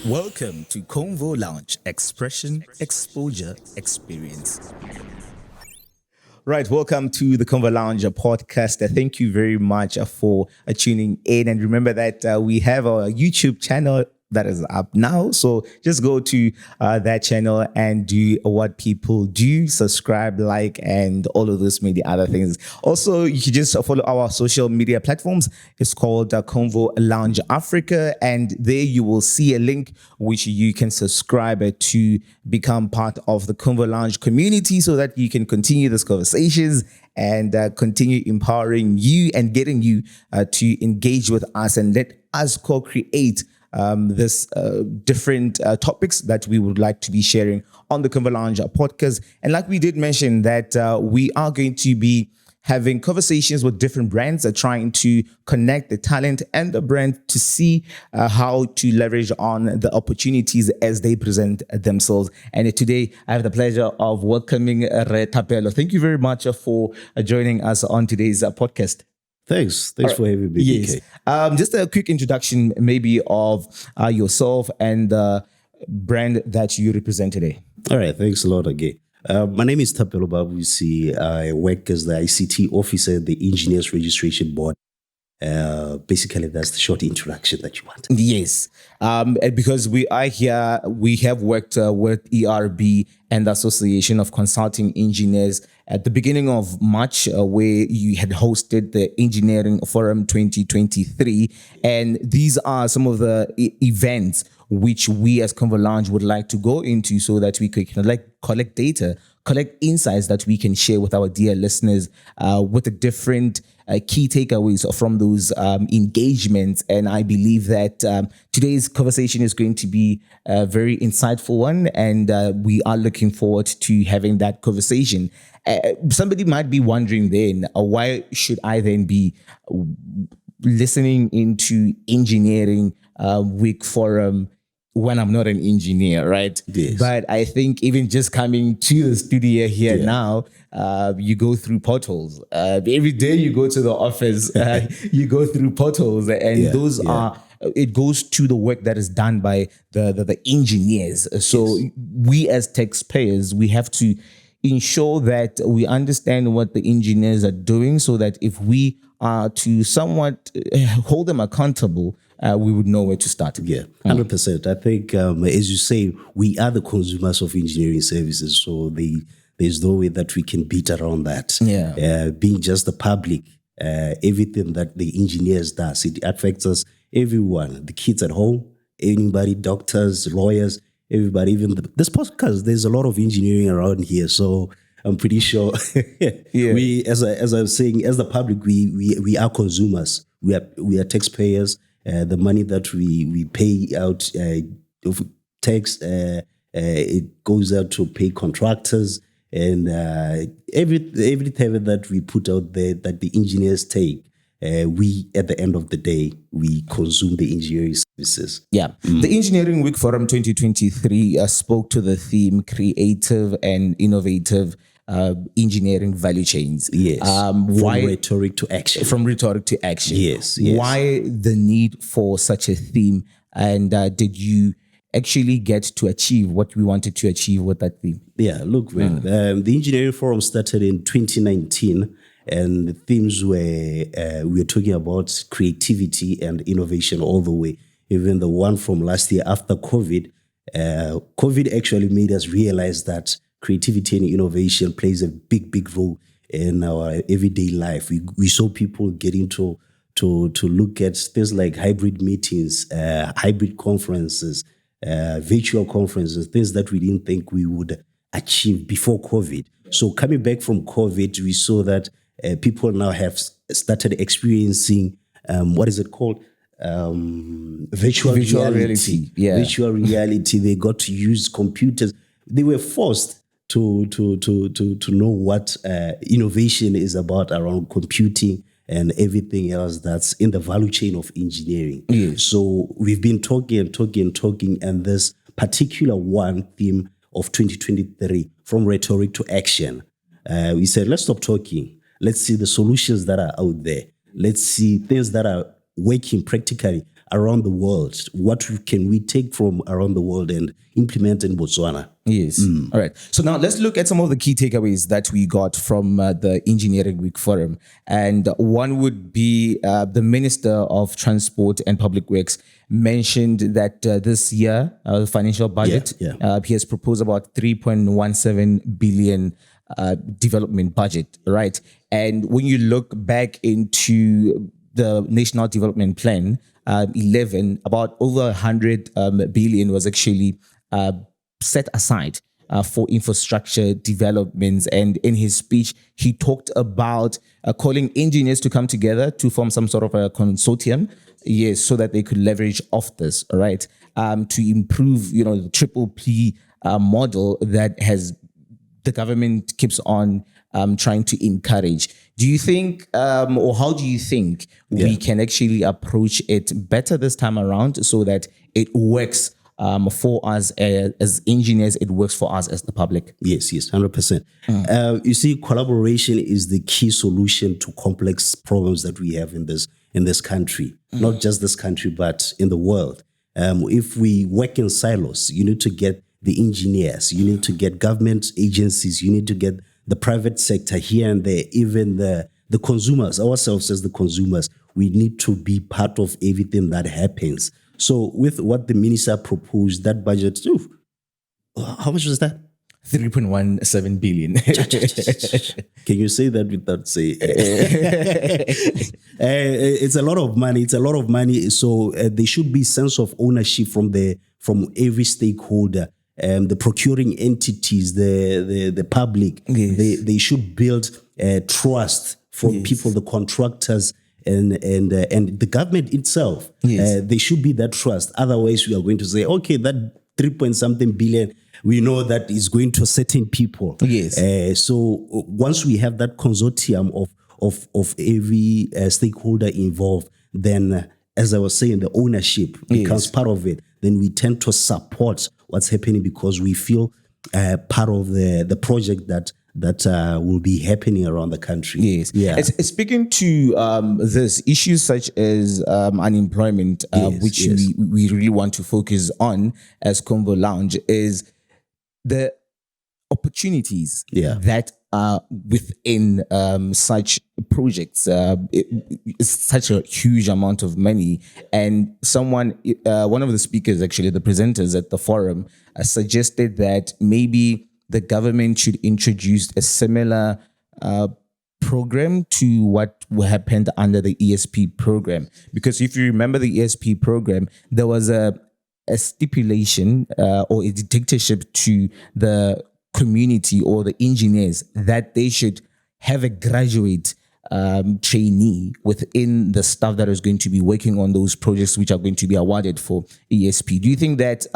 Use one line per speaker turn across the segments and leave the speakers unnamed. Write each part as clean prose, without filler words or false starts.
Welcome to Convo Lounge Expression, Exposure, Experience. Right, welcome to the Convo Lounge podcast. Thank you very much for tuning in. And remember that we have our YouTube channel that is up now. So just go to that channel and do what people do, subscribe, like, and all of those many other things. Also, you can just follow our social media platforms. It's called Convo Lounge Africa. And there you will see a link which you can subscribe to become part of the Convo Lounge community so that you can continue these conversations and continue empowering you and getting you to engage with us and let us co-create this different topics that we would like to be sharing on the Convo Lounge podcast. And like we did mention that we are going to be having conversations with different brands trying to connect the talent and the brand to see how to leverage on the opportunities as they present themselves. And today I have the pleasure of welcoming Retapelo. Thank you very much for joining us on today's podcast.
Thanks for having me.
Yes. Just a quick introduction maybe of yourself and the brand that you represent today.
All right. Thanks a lot again. My name is Tapelo Babusi. I work as the ICT officer at the Engineers Registration Board. Basically, that's the short introduction that you want.
Yes. Because we are here, we have worked with ERB and the Association of Consulting Engineers at the beginning of March, where you had hosted the Engineering Forum 2023. And these are some of the events which we as Convo Lounge would like to go into so that we could collect data, collect insights that we can share with our dear listeners with the different key takeaways from those engagements. And I believe that today's conversation is going to be a very insightful one, and we are looking forward to having that conversation. Somebody might be wondering then, why should I then be listening into Engineering Week Forum when I'm not an engineer, right?
Yes.
But I think even just coming to the studio here now, you go through potholes. Every day you go to the office, you go through potholes, and those are, it goes to the work that is done by the engineers. So we as taxpayers, we have to ensure that we understand what the engineers are doing so that if we are to somewhat hold them accountable, we would know where to start.
Yeah, 100%. I think, as you say, we are the consumers of engineering services, so there's no way that we can beat around that.
Yeah.
Being just the public, everything that the engineers does, it affects us, everyone, the kids at home, anybody, doctors, lawyers, everybody, even this podcast, there's a lot of engineering around here, so I'm pretty sure we, as I was saying, as the public, we are consumers. We are taxpayers. The money that we pay out of tax, it goes out to pay contractors, and every time that we put out there that the engineers take, we, at the end of the day, we consume the engineering services.
Yeah. The Engineering Week Forum 2023 spoke to the theme creative and innovative engineering value chains.
Yes. From rhetoric to action.
From rhetoric to action.
Yes.
Why the need for such a theme? And did you actually get to achieve what we wanted to achieve with that theme?
Yeah, look, man, the Engineering Forum started in 2019, and the themes were, we were talking about creativity and innovation all the way. Even the one from last year after COVID, COVID actually made us realize that creativity and innovation plays a big role in our everyday life. We saw people getting to look at things like hybrid meetings, hybrid conferences, virtual conferences, things that we didn't think we would achieve before COVID. So coming back from COVID, we saw that people now have started experiencing, what is it called? Virtual reality.
Yeah.
Virtual reality. They got to use computers. They were forced to know what innovation is about around computing and everything else that's in the value chain of engineering.
Yes.
So we've been talking, and this particular one theme of 2023, from rhetoric to action, we said, let's stop talking. Let's see the solutions that are out there. Let's see things that are working practically. around the world. What can we take from around the world and implement in Botswana?
Yes. All right. So now let's look at some of the key takeaways that we got from the Engineering Week Forum. And one would be the Minister of Transport and Public Works mentioned that this year, the financial budget, he has proposed about 3.17 billion development budget, right? And when you look back into the National Development Plan, 11, about over 100 billion was actually set aside for infrastructure developments. And in his speech, he talked about calling engineers to come together to form some sort of a consortium, yes, so that they could leverage off this, right? To improve, the triple P model that the government keeps on trying to encourage. Do you think, or how do you think we can actually approach it better this time around so that it works for us as engineers, it works for us as the public?
Yes, 100%. You see, collaboration is the key solution to complex problems that we have in this country, not just this country, but in the world. If we work in silos, you need to get the engineers, you need to get government agencies, you need to get the private sector here and there, even the consumers, ourselves as the consumers. We need to be part of everything that happens. So with what the minister proposed, that budget, how much was that?
3.17 billion.
Can you say that without saying? It's a lot of money. It's a lot of money. So there should be sense of ownership from every stakeholder. The procuring entities, the public, they should build trust for people, the contractors, and the government itself. They should be that trust. Otherwise, we are going to say, okay, that 3-point-something billion, we know that is going to certain people. So once we have that consortium of every stakeholder involved, then, as I was saying, the ownership becomes part of it. Then we tend to support what's happening because we feel part of the project that will be happening around the country.
Speaking to this, issues such as unemployment, which we really want to focus on as Convo Lounge, is the opportunities that are within such projects. It's such a huge amount of money. And one of the speakers, actually the presenters at the forum, suggested that maybe the government should introduce a similar program to what happened under the ESP program. Because if you remember the ESP program, there was a stipulation or a dictatorship to the community or the engineers that they should have a graduate trainee within the staff that is going to be working on those projects which are going to be awarded for ESP. Do you think that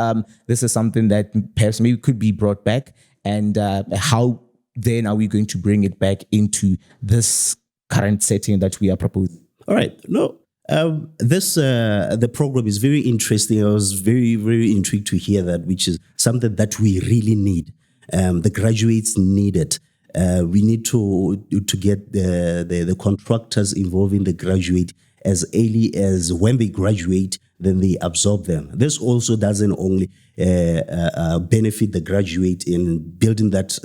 this is something that perhaps maybe could be brought back? And how then are we going to bring it back into this current setting that we are proposing?
All right. No, the program is very interesting. I was very, very intrigued to hear that, which is something that we really need. The graduates need it. We need to get the contractors involved in the graduate as early as when they graduate, then they absorb them. This also doesn't only benefit the graduate in building that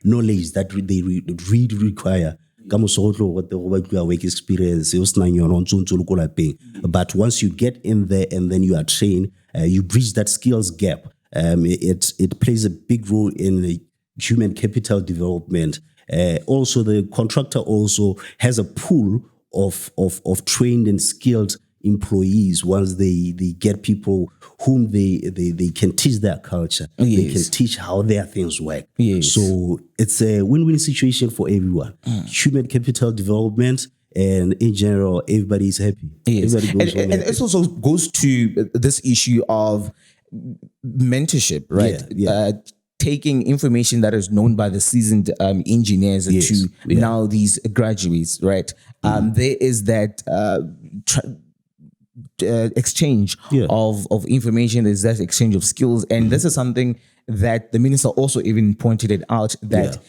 knowledge that they really require. Work experience, but once you get in there and then you are trained, you bridge that skills gap. It plays a big role in human capital development. Also, the contractor also has a pool of trained and skilled employees once they get people whom they can teach their culture. They can teach how their things work. So it's a win-win situation for everyone. Human capital development, and in general, everybody is happy. Everybody goes
and it also goes to this issue of mentorship, right? Taking information that is known by the seasoned engineers to now these graduates, right? There is that exchange of information. There's that exchange of skills, and this is something that the minister also even pointed it out that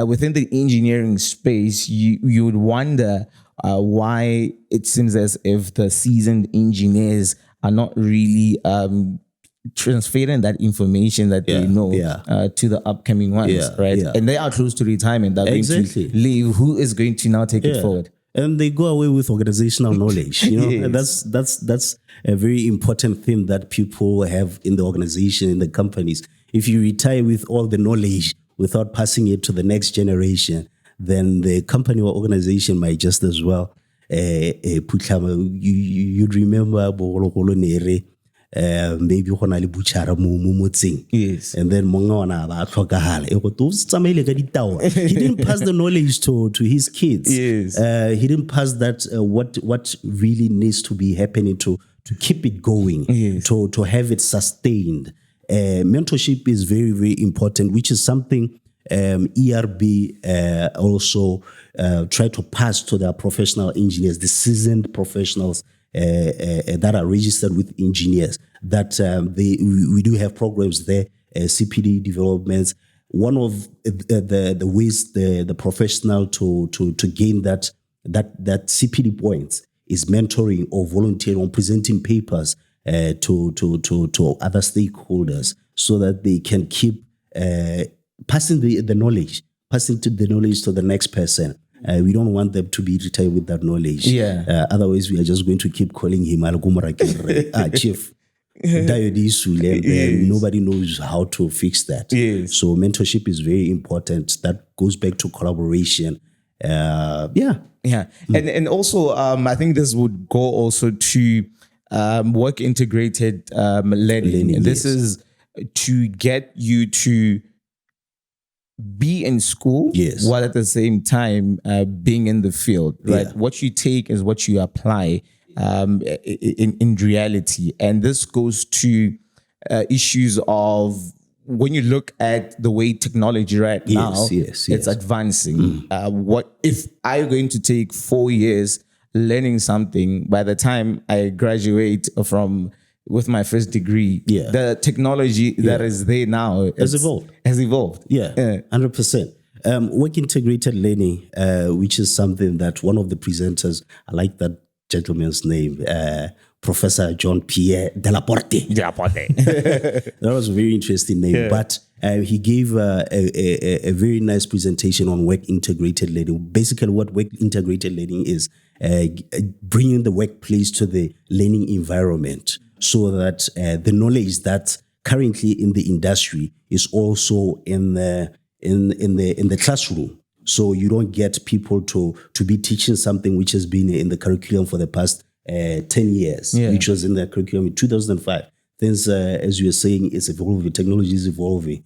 within the engineering space, you would wonder why it seems as if the seasoned engineers are not really transferring that information that they know to the upcoming ones, right?
Yeah.
And they are close to retirement. They're going to leave. Who is going to now take it forward?
And they go away with organizational knowledge. You know,
Yes.
that's a very important thing that people have in the organization, in the companies. If you retire with all the knowledge without passing it to the next generation, then the company or organization might just as well. You'd remember maybe gona le butchara mo motseng.
Yes.
And then monga ona ba tlhokagala e go to tsamaile ka ditawa. He didn't pass the knowledge to his kids.
Yes.
He didn't pass that what really needs to be happening to keep it going, to have it sustained. Mentorship is very, very important, which is something ERB also try to pass to their professional engineers, the seasoned professionals that are registered with engineers. That we do have programs there, CPD developments. One of the ways the professional to gain that CPD points is mentoring or volunteering or presenting papers to other stakeholders, so that they can keep passing the knowledge to the next person. We don't want them to be retired with that knowledge. Otherwise, we are just going to keep calling him Chief. And nobody knows how to fix that. So mentorship is very important. That goes back to collaboration.
And also I think this would go also to work integrated learning. This is to get you to be in school while at the same time being in the field, right? What you take is what you apply in reality. And this goes to issues of when you look at the way technology now, it's advancing. What if I'm going to take 4 years learning something? By the time I graduate with my first degree, the technology that is there now
has evolved. 100%. Work integrated learning, which is something that one of the presenters, I like that gentleman's name, Professor John Pierre Delaporte. That was a very interesting name, but he gave a very nice presentation on work integrated learning. Basically, what work integrated learning is bringing the workplace to the learning environment, so that the knowledge that's currently in the industry is also in the classroom. So you don't get people to be teaching something which has been in the curriculum for the past 10 years, which was in the curriculum in 2005. Things, as you were saying, is evolving. Technology is evolving.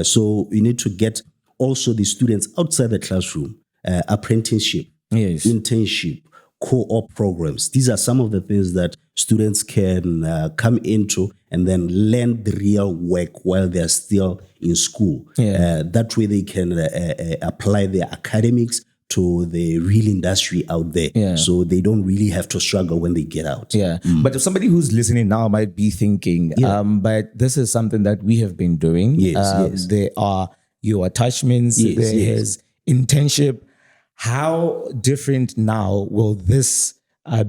So you need to get also the students outside the classroom, apprenticeship, internship, co-op programs. These are some of the things that students can come into and then learn the real work while they're still in school. That way they can apply their academics to the real industry out there. So they don't really have to struggle when they get out.
But if somebody who's listening now might be thinking, but this is something that we have been doing. There are your attachments, there's internship. How different now will this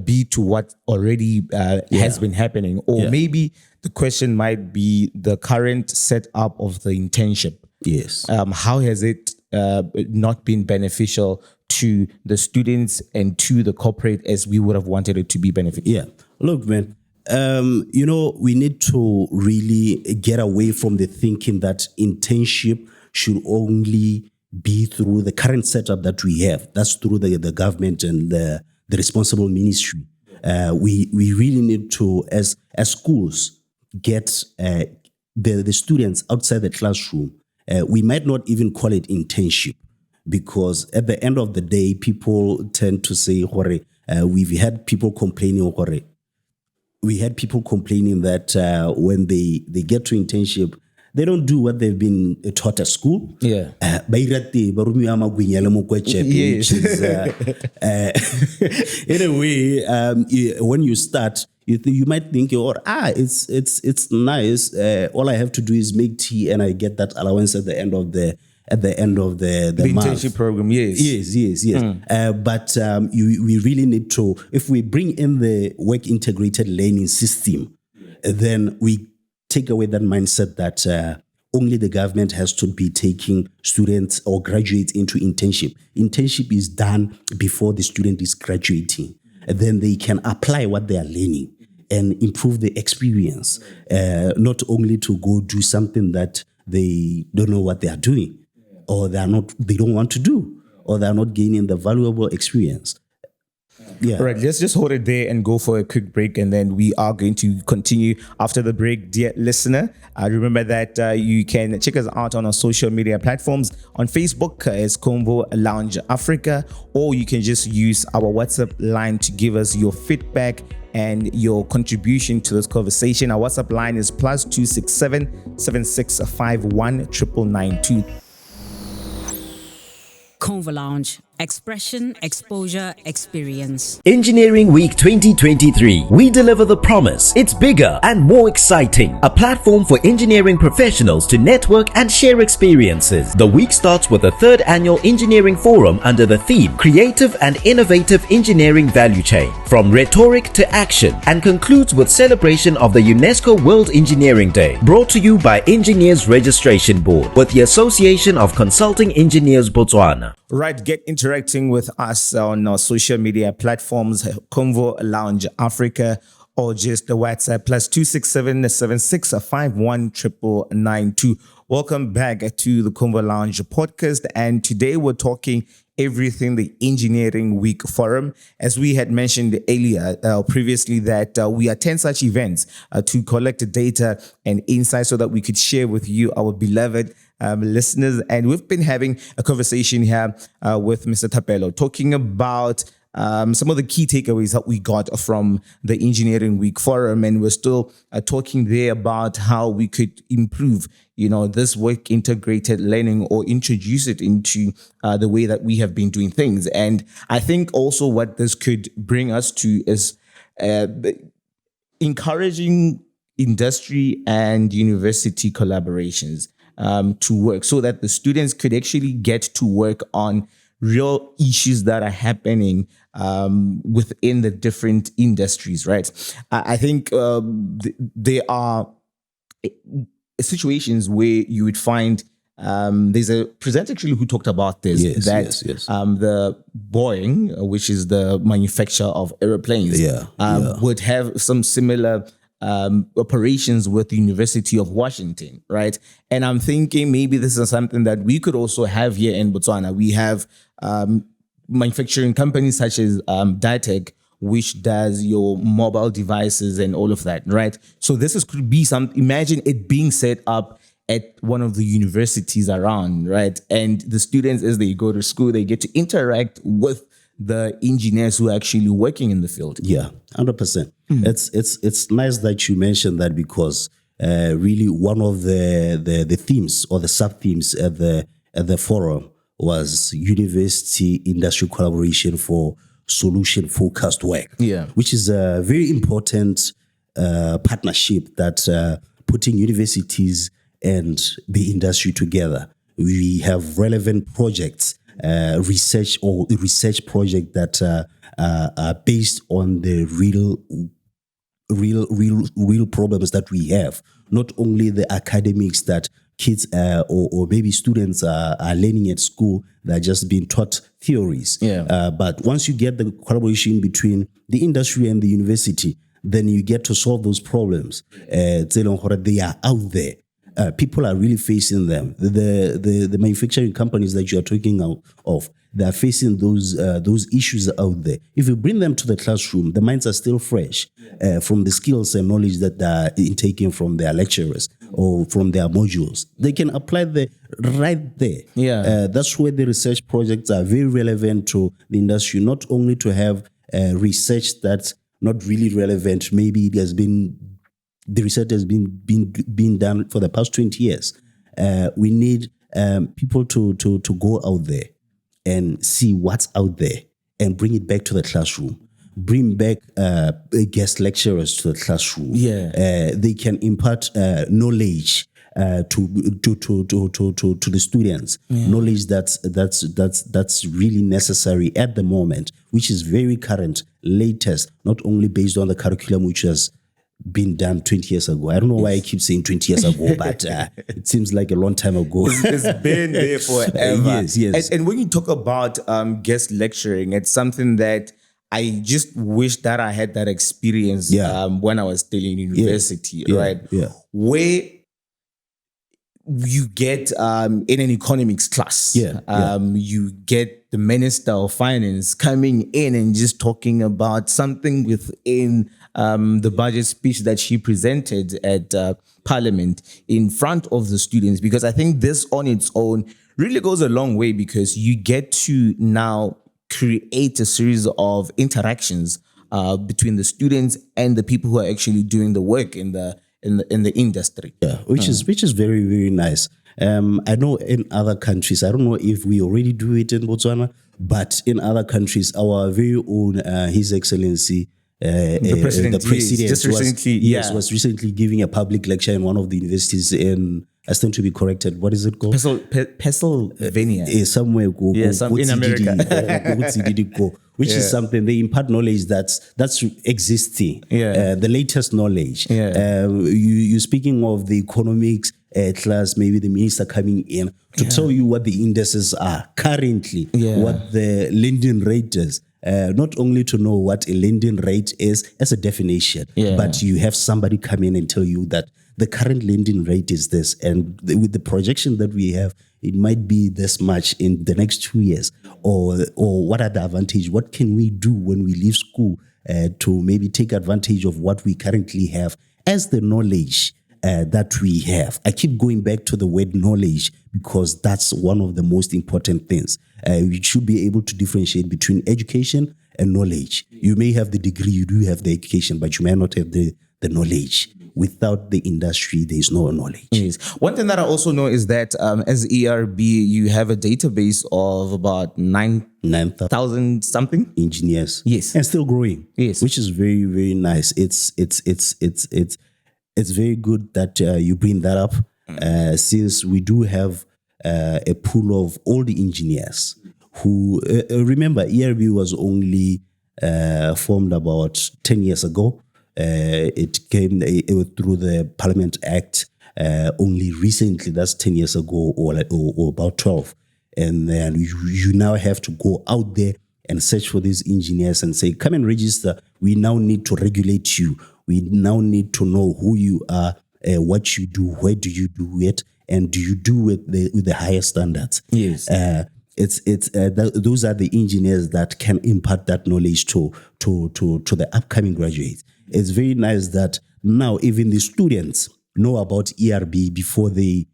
be to what already has been happening? Or maybe the question might be the current setup of the internship. How has it not been beneficial to the students and to the corporate as we would have wanted it to be beneficial?
Look, man, we need to really get away from the thinking that internship should only be through the current setup that we have. That's through the government and the responsible ministry. We really need to, as schools, get the students outside the classroom. We might not even call it internship, because at the end of the day, people tend to say, we've had people complaining, that when they get to internship, they don't do what they've been taught at school. Which is, in a way, when you start, you might think, it's nice. All I have to do is make tea, and I get that allowance at the end of the at the end of the month.
internship program, yes.
Yes. But we really need to, if we bring in the work integrated learning system, then we take away that mindset that only the government has to be taking students or graduates into internship. Internship is done before the student is graduating. And then they can apply what they are learning and improve the experience, not only to go do something that they don't know what they are doing, or they don't want to do, or they are not gaining the valuable experience. Yeah.
All right, let's just hold it there and go for a quick break, and then we are going to continue after the break. Dear listener, remember that you can check us out on our social media platforms. On Facebook as Convo Lounge Africa, or you can just use our WhatsApp line to give us your feedback and your contribution to this conversation. Our WhatsApp line is +267 7651 9992.
Convo Lounge. Expression, exposure, experience.
Engineering Week 2023. We deliver the promise. It's bigger and more exciting. A platform for engineering professionals to network and share experiences. The week starts with the 3rd annual engineering forum under the theme Creative and Innovative Engineering Value Chain, from rhetoric to action, and concludes with celebration of the UNESCO World Engineering Day, brought to you by Engineers Registration Board with the Association of Consulting Engineers Botswana.
Right, get interacting with us on our social media platforms, Convo Lounge Africa, or just the WhatsApp +267 7651 9992. Welcome back to the Convo Lounge podcast, and today we're talking everything the Engineering Week Forum. As we had mentioned earlier, previously, that we attend such events to collect data and insights so that we could share with you, our beloved listeners. And we've been having a conversation here with Mr. Thapelo, talking about some of the key takeaways that we got from the Engineering Week Forum. And we're still talking there about how we could improve, this work integrated learning, or introduce it into the way that we have been doing things. And I think also what this could bring us to is encouraging industry and university collaborations to work, so that the students could actually get to work on real issues that are happening within the different industries, right? I think there are situations where you would find there's a presenter actually who talked about this,
Yes.
The Boeing, which is the manufacturer of airplanes, would have some similar operations with the University of Washington, right? And I'm thinking maybe this is something that we could also have here in Botswana. We have manufacturing companies such as Ditech, which does your mobile devices and all of that, right? So could be imagine it being set up at one of the universities around, right? And the students, as they go to school, they get to interact with the engineers who are actually working in the field.
Yeah, 100%. It's nice that you mentioned that, because really one of the themes or the sub themes at the forum was university industry collaboration for solution focused work.
Yeah,
which is a very important partnership that putting universities and the industry together. We have relevant projects. Research project that are based on the real problems that we have. Not only the academics that kids or maybe students are learning at school, that are just being taught theories. But once you get the collaboration between the industry and the university, then you get to solve those problems. They are out there. People are really facing them. The manufacturing companies that you are talking of, they are facing those issues out there. If you bring them to the classroom, the minds are still fresh from the skills and knowledge that they are taking from their lecturers or from their modules. They can apply right there. That's where the research projects are very relevant to the industry. Not only to have research that's not really relevant. Maybe the research has been done for the past 20 years. We need people to go out there and see what's out there and bring it back to the classroom. Bring back guest lecturers to the classroom. They can impart knowledge to the students. Knowledge that's really necessary at the moment, which is very current, latest, not only based on the curriculum which has been done 20 years ago. I don't know why I keep saying 20 years ago, but it seems like a long time ago.
It's been there forever.
Yes.
And when you talk about guest lecturing, it's something that I just wish that I had that experience when I was still in university, right?
Yeah.
Where you get in an economics class, you get the Minister of Finance coming in and just talking about something within the budget speech that she presented at Parliament in front of the students, because I think this on its own really goes a long way, because you get to now create a series of interactions between the students and the people who are actually doing the work in the industry.
Yeah, which is very, very nice. I know in other countries, I don't know if we already do it in Botswana, but in other countries, our very own His Excellency
the president
was recently giving a public lecture in one of the universities in, I stand to be corrected, what is it called?
Pennsylvania.
Somewhere
in America.
Which is something, they impart knowledge that's existing, the latest knowledge. You speaking of the economics class, maybe the minister coming in to tell you what the indices are currently, what the lending rate is. Not only to know what a lending rate is as a definition, but you have somebody come in and tell you that the current lending rate is this, and with the projection that we have, it might be this much in the next 2 years, or what are the advantage? What can we do when we leave school to maybe take advantage of what we currently have as the knowledge that we have? I keep going back to the word knowledge because that's one of the most important things. You should be able to differentiate between education and knowledge. You may have the degree, you do have the education, but you may not have the knowledge. Without the industry, there is no knowledge.
Yes. One thing that I also know is that as ERB, you have a database of about 9,000 something
engineers.
Yes,
and still growing.
Yes,
which is very, very nice. It's very good that you bring that up, since we do have a pool of all the engineers who remember ERB was only formed about 10 years ago. It came through the Parliament Act only recently. That's 10 years ago, or about 12. And then you now have to go out there and search for these engineers and say, come and register. We now need to regulate you. We now need to know who you are, what you do, where do you do it, and do you do it with the higher standards?
Yes.
Those are the engineers that can impart that knowledge to the upcoming graduates. It's very nice that now even the students know about ERB before they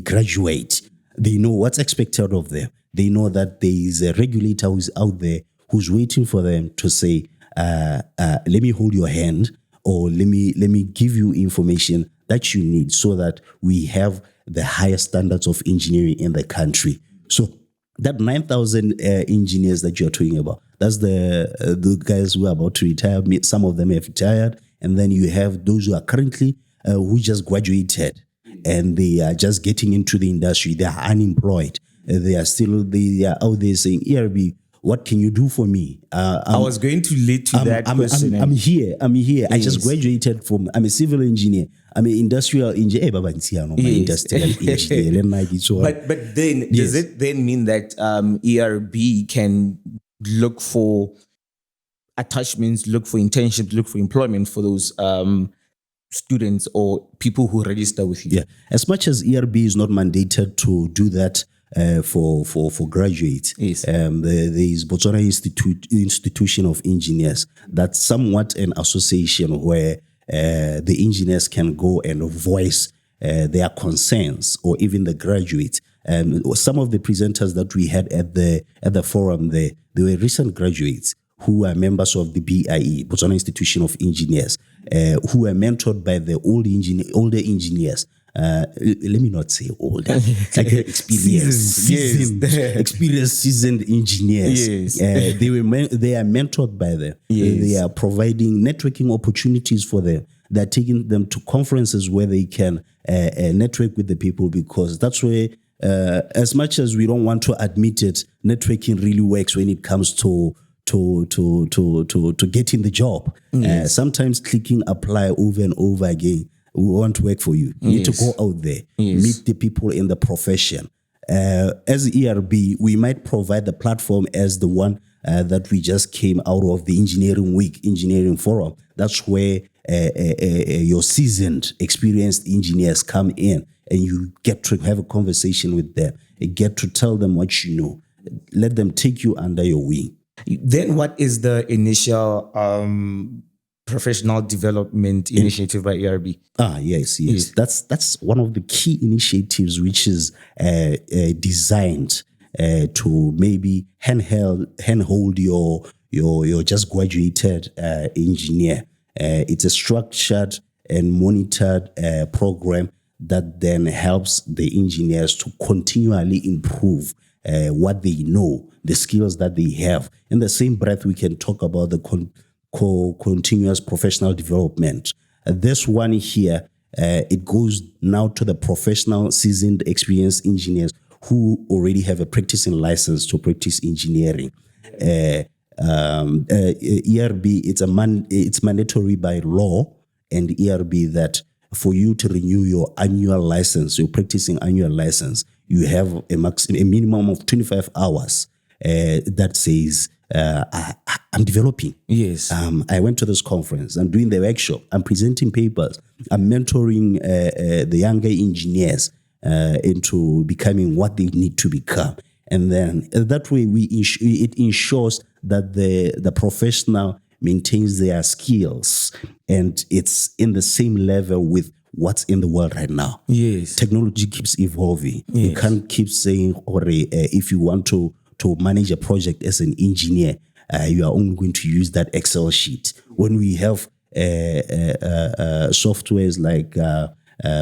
graduate. They know what's expected of them. They know that there is a regulator who's out there who's waiting for them to say, let me hold your hand, or let me give you information that you need so that we have the highest standards of engineering in the country. So that 9,000 engineers that you're talking about, that's the guys who are about to retire. Some of them have retired. And then you have those who are currently, who just graduated and they are just getting into the industry. They are unemployed. They are out there saying, ERB, what can you do for me?
I was going to lead to that question.
I'm here.
Yes.
I just graduated I'm a civil engineer. I'm an industrial engineer. Industrial engineer.
But then, does it then mean that ERB can look for attachments, look for internships, look for employment for those students or people who register with you?
Yeah. As much as ERB is not mandated to do that for graduates,
yes.
There is Botswana Institution of Engineers. That's somewhat an association where the engineers can go and voice their concerns, or even the graduates. Some of the presenters that we had at the forum there, they were recent graduates who are members of the BIE, Botswana Institution of Engineers, who were mentored by the older engineers. Let me not say older, like experienced, seasoned engineers.
Yes.
They are mentored by them.
Yes.
They are providing networking opportunities for them. They're taking them to conferences where they can network with the people, because that's where, as much as we don't want to admit it, networking really works when it comes to getting the job.
Yes.
Sometimes clicking apply over and over again won't work for you. You need to go out there, meet the people in the profession. As ERB, we might provide the platform as the one that we just came out of the Engineering Week, Engineering Forum. That's where your seasoned, experienced engineers come in, and you get to have a conversation with them. You get to tell them what you know. Let them take you under your wing.
Then what is the initial professional development initiative by ERB?
Yes. That's one of the key initiatives which is designed to maybe handhold your just graduated engineer. It's a structured and monitored program that then helps the engineers to continually improve what they know, the skills that they have. In the same breath, we can talk about the continuous professional development. This one here, it goes now to the professional, seasoned, experienced engineers who already have a practicing license to practice engineering. ERB, it's mandatory by law and ERB that for you to renew your annual license, your practicing annual license, you have a minimum of 25 hours that says, I'm developing.
Yes.
I went to this conference. I'm doing the workshop. I'm presenting papers. I'm mentoring the younger engineers into becoming what they need to become. And then that way it ensures that the professional maintains their skills and it's in the same level with what's in the world right now.
Yes.
Technology keeps evolving.
Yes.
You can't keep saying, if you want to manage a project as an engineer, you are only going to use that Excel sheet. When we have softwares like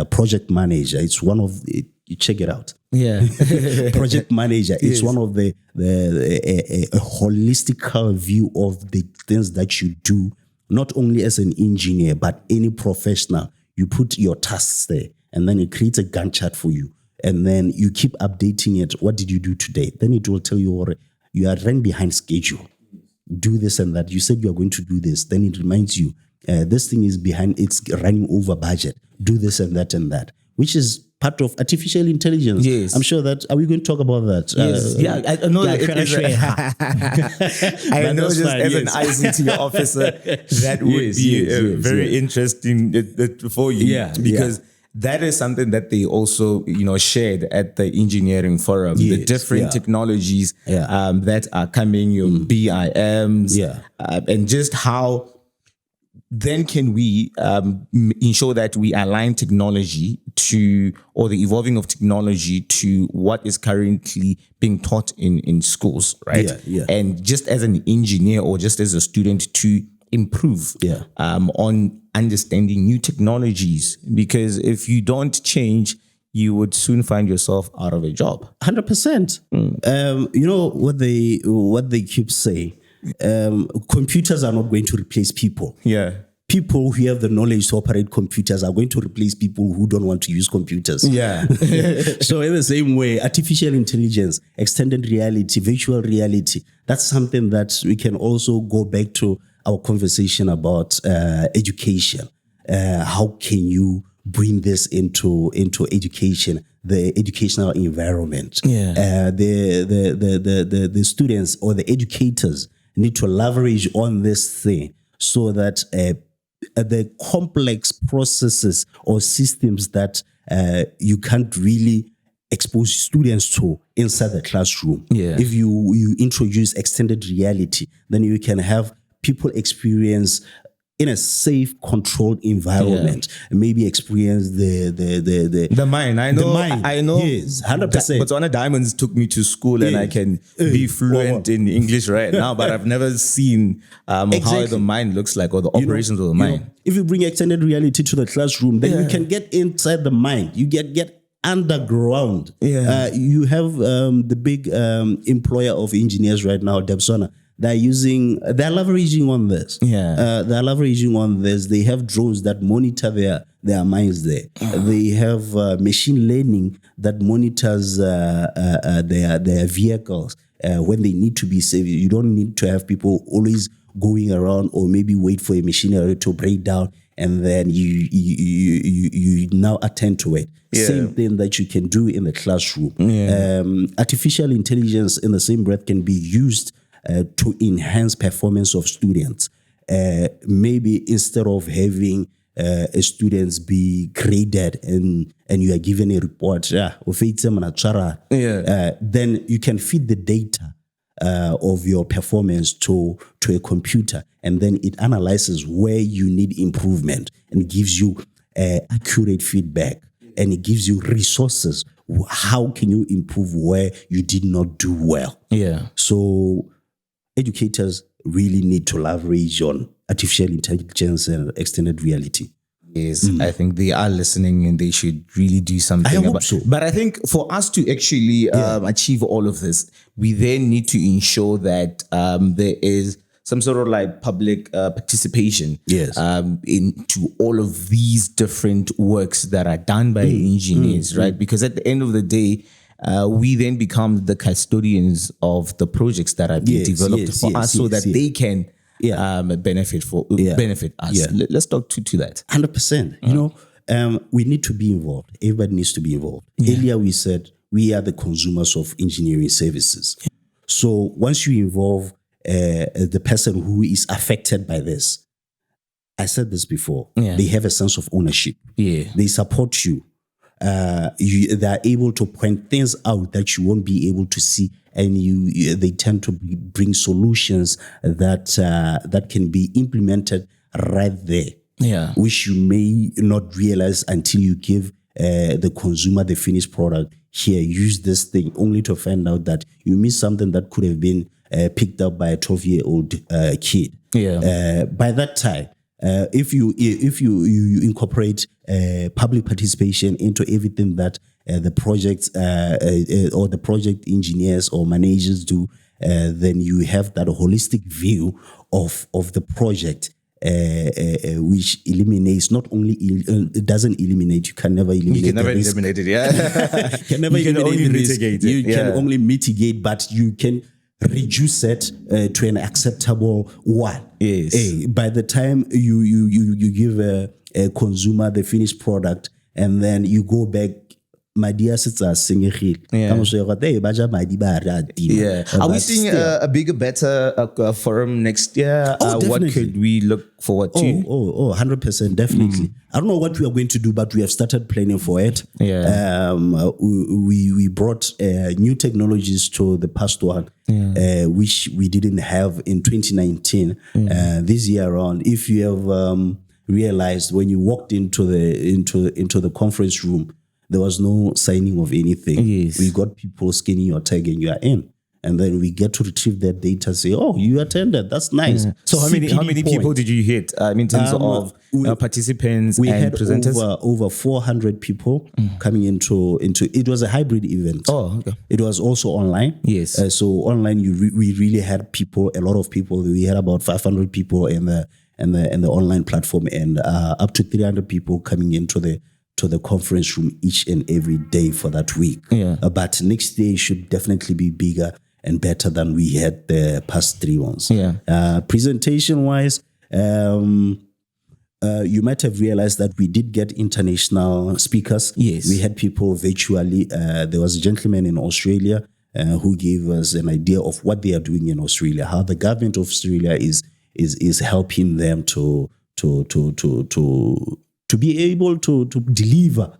Project Manager, it's one of you check it out.
Yeah.
Project Manager, it's one of a holistic view of the things that you do, not only as an engineer, but any professional. You put your tasks there, and then it creates a Gantt chart for you. And then you keep updating it. What did you do today? Then it will tell you, you are running behind schedule. Do this and that. You said you are going to do this. Then it reminds you, this thing is behind, it's running over budget. Do this and that and that, which is part of artificial intelligence.
Yes.
I'm sure that, are we going to talk about that?
Yes. I know that it is I know just
fine,
as
yes.
an ICT officer, that would be very interesting for you.
Yeah,
because that is something that they also, shared at the engineering forum. The different technologies that are coming, your BIMs, and just how then can we ensure that we align technology to, or the evolving of technology to what is currently being taught in schools, right? And just as an engineer or just as a student to improve on understanding new technologies, because if you don't change, you would soon find yourself out of a job.
100%. You know what they keep saying? Computers are not going to replace people.
Yeah.
People who have the knowledge to operate computers are going to replace people who don't want to use computers.
Yeah.
So in the same way, artificial intelligence, extended reality, virtual reality, that's something that we can also go back to our conversation about education. How can you bring this into education, the educational environment?
Yeah.
The students or the educators need to leverage on this thing so that the complex processes or systems that you can't really expose students to inside the classroom. If you introduce extended reality, then you can have people experience in a safe, controlled environment, maybe experience the
mind. I know. I know.
Yes, 100%.
Botswana Diamonds took me to school, and I can be fluent in English right now. But I've never seen how the mind looks like or the operations of the mind.
If you bring extended reality to the classroom, then you can get inside the mind. You get underground. You have the big employer of engineers right now, Botswana. they're leveraging on this.
Yeah.
They're leveraging on this. They have drones that monitor their mines there. They have machine learning that monitors their vehicles when they need to be saved. You don't need to have people always going around or maybe wait for a machinery to break down and then you now attend to it.
Yeah.
Same thing that you can do in the classroom.
Yeah.
Artificial intelligence in the same breath can be used to enhance performance of students. Maybe instead of having students be graded and you are given a report, then you can feed the data of your performance to a computer, and then it analyzes where you need improvement and gives you accurate feedback, and it gives you resources. How can you improve where you did not do well?
Yeah.
So educators really need to leverage on artificial intelligence and extended reality.
Yes, I think they are listening and they should really do something
I hope
about
so.
But I think for us to actually achieve all of this, we then need to ensure that there is some sort of like public participation into all of these different works that are done by engineers, right? Because at the end of the day, we then become the custodians of the projects that are being developed for us so that they can benefit us.
Yeah.
Let's talk to that.
100%. You know, we need to be involved. Everybody needs to be involved. Earlier we said we are the consumers of engineering services. So once you involve the person who is affected by this, I said this before, they have a sense of ownership.
Yeah.
They support you. They're able to point things out that you won't be able to see, and they tend to bring solutions that can be implemented right there.
Yeah,
which you may not realize until you give the consumer the finished product. Here, use this thing, only to find out that you missed something that could have been picked up by a 12-year-old kid.
Yeah.
By that time, if you incorporate public participation into everything that the projects or the project engineers or managers do, then you have that holistic view of the project, which eliminates not only it doesn't eliminate. You can never eliminate.
You can never
risk.
eliminate it. Yeah,
Can never
you can
eliminate
only
the risk.
mitigate it.
You can only mitigate, but you can reduce it to an acceptable one.
Yes.
By the time you give a consumer the finished product, and then you go back, my dear sisters,
Yeah.
yeah.
Are we seeing a bigger, better forum next year?
Oh,
What
definitely.
could we look forward to?
100%, definitely. I don't know what we are going to do, but we have started planning for it.
Yeah.
We brought new technologies to the past one, which we didn't have in 2019. This year around, if you have realized when you walked into the conference room, there was no signing of anything.
Yes.
We got people scanning your tag and you are in. And then we get to retrieve that data, say, oh, you attended. That's nice.
So how many
CPD
people
point.
did you hit in terms of participants
We
and
had
presenters?
over 400 people coming into it was a hybrid event.
Oh, okay.
It was also online.
Yes.
So online, we really had people, a lot of people. We had about 500 people in the online platform, and up to 300 people coming into the conference room each and every day for that week.
Yeah.
But next day should definitely be bigger and better than we had the past 3 ones.
Yeah.
Presentation wise, you might have realized that we did get international speakers.
Yes.
We had people virtually. There was a gentleman in Australia who gave us an idea of what they are doing in Australia, how the government of Australia is helping them to be able to deliver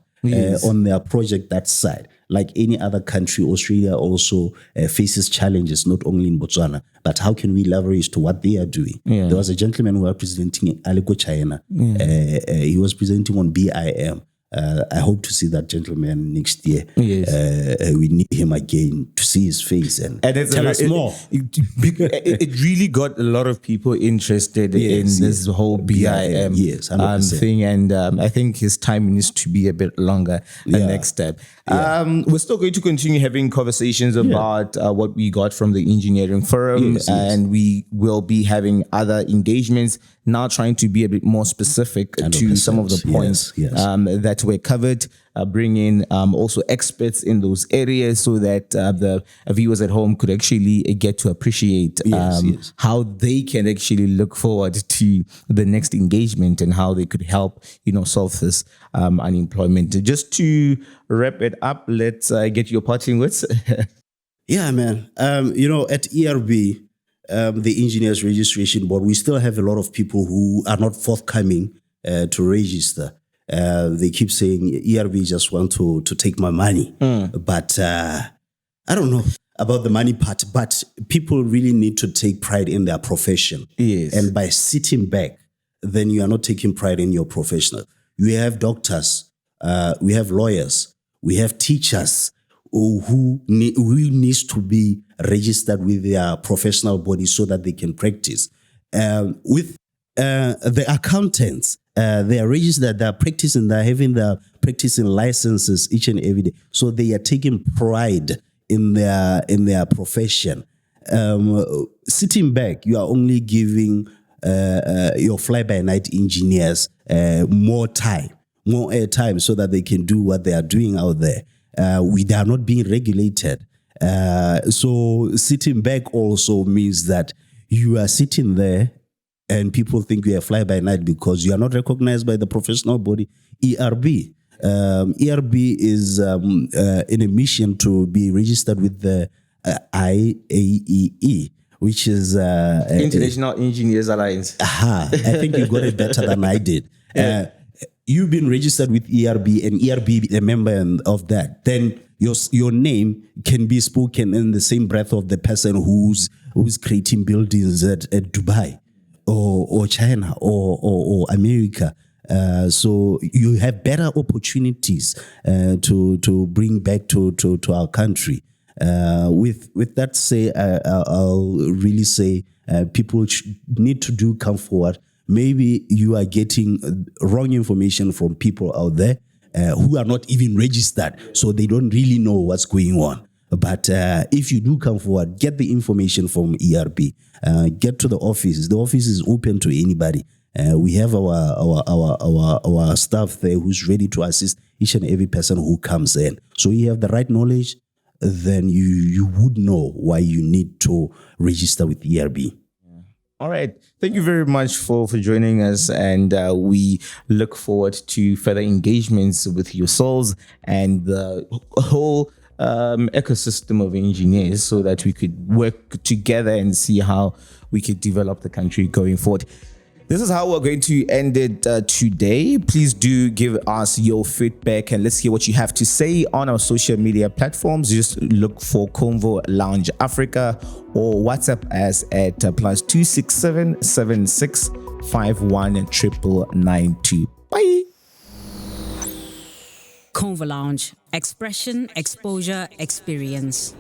on their project that side. Like any other country, Australia also faces challenges, not only in Botswana, but how can we leverage to what they are doing?
Yeah.
There was a gentleman who was presenting in Aliko, China. He was presenting on BIM, I hope to see that gentleman next year.
Yes.
We need him again to see his face and
it's
tell us more.
It really got a lot of people interested in this whole BIM
yes, 100%.
thing, and I think his time needs to be a bit longer. The next step. We're still going to continue having conversations about what we got from the engineering forum, and we will be having other engagements. Now trying to be a bit more specific to some of the points that were covered, bring in also experts in those areas so that the viewers at home could actually get to appreciate how they can actually look forward to the next engagement and how they could help, solve this unemployment. Just to wrap it up, let's get your parting words.
Yeah, man. At ERB, the Engineers Registration Board, we still have a lot of people who are not forthcoming to register. They keep saying ERB just want to take my money. But I don't know about the money part, but people really need to take pride in their profession.
Yes.
And by sitting back, then you are not taking pride in your profession. We have doctors, we have lawyers, we have teachers who needs to be registered with their professional body so that they can practice. With the accountants, they are registered, they are practicing, they are having their practicing licenses each and every day. So they are taking pride in their profession. Sitting back, you are only giving your fly-by-night engineers more airtime so that they can do what they are doing out there. They are not being regulated. So sitting back also means that you are sitting there and people think you are fly-by-night because you are not recognized by the professional body ERB. ERB is in a mission to be registered with the IAEE, which is
International Engineers Alliance.
I think you got it better than I did. You've been registered with ERB and ERB a member of that. Then your name can be spoken in the same breath of the person who's creating buildings at Dubai or China or America. So you have better opportunities to bring back to our country. With that say, I'll really say people need to come forward. Maybe you are getting wrong information from people out there who are not even registered, so they don't really know what's going on. But if you do come forward, get the information from ERB. Get to the office. The office is open to anybody. We have our staff there who's ready to assist each and every person who comes in. So you have the right knowledge, then you would know why you need to register with ERB.
All right. Thank you very much for joining us. And we look forward to further engagements with yourselves and the whole ecosystem of engineers so that we could work together and see how we could develop the country going forward. This is how we're going to end it today. Please do give us your feedback and let's hear what you have to say on our social media platforms. Just look for Convo Lounge Africa or WhatsApp us at +267 76 51 992. Bye.
Convo Lounge. Expression, exposure, experience.